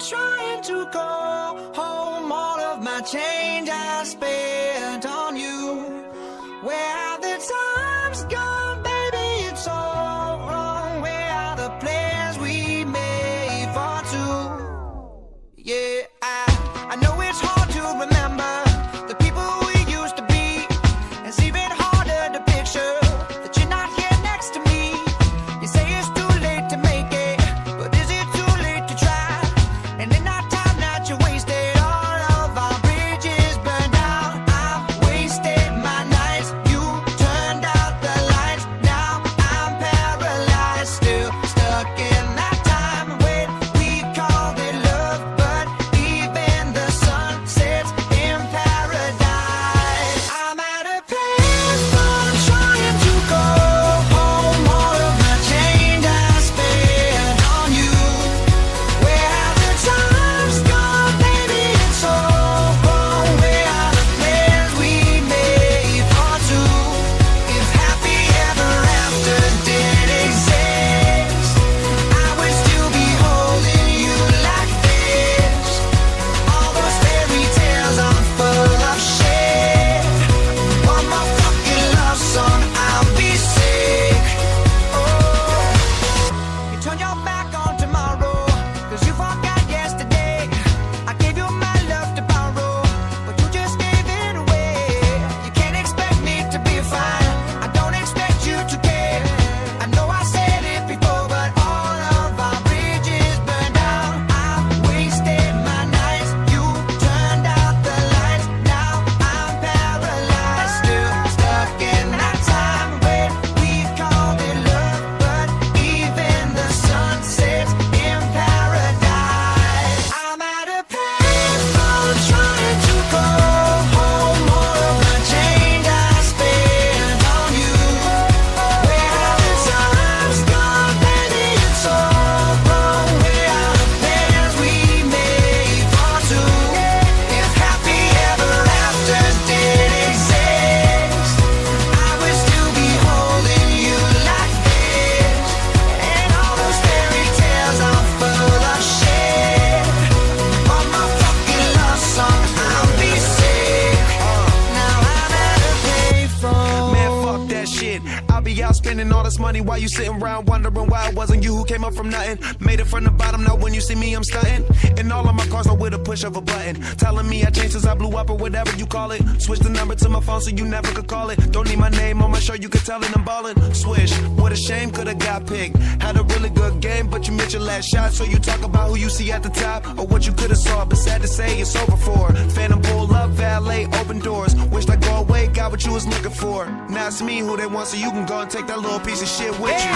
trying to go home. All of my change I spent on you. Where have the times gone, baby? It's all wrong. Where are the plans we made for two? Yeah, I know it's hard to remember the people we used to be. It's even harder to picture that you're not here next to me. You say it's too late to make it, but is it too late to try? And in our time that you wasted, all of our bridges burned down. I've wasted my nights, you turned out the lights. Now I'm paralyzed, still stuck in that time when we called it love. But even the sun sets in paradise. I'm at a payphone trying to go home. All of my change I spent on you. Where have the times gone, baby? It's all wrong. Where are the plans we made for two? If happy ever after did exist, I would still be holding you like this. All those fairy tales are full of shit. One more fucking love song, I'll be sick. Oh, you turned your back on tomorrow, 'cause you forgot yesterday. I gave you my love to borrow, but you just gave it away. You can't expect me to be fine, I don't expect you to care. I know I said it before, but all of our bridges burned down. I've wasted my nights, you turned out the lights. Now I'm paralyzed, still stuck in that time when we called it love. But even the sun sets in paradise. I'm at a payphone trying to go home. All of my change I spent on you. Where have the times gone, baby? It's all wrong. Where are the plans we made for two? If happy ever after did exist, I would still be holding you like this. And all those fairy tales are full of shit. One more fucking love song, I'll be sick. Now I'm at a payphone. Man, fuck that shit. I'll be out spending all this money while you sitting around wondering why it wasn't you who came up from nothing. Made it from the bottom, now when you see me, I'm stunting. And all of my cars are with a push of a button. Telling me I changed since I blew up or whatever you call it. Switch the number to my phone so you never could call it. Don't need my name on my shirt, you can tell it I'm ballin'. Swish, what a shame, could've got picked. Had a really good game, but you missed your last shot. So you talk about who you see at the top or what you could've saw. But sad to say, it's over for. Phantom pull up, valet, open doors. Wished I go away, got what you was looking for. Now it's me who they want, so you can go and take that little piece of shit with you.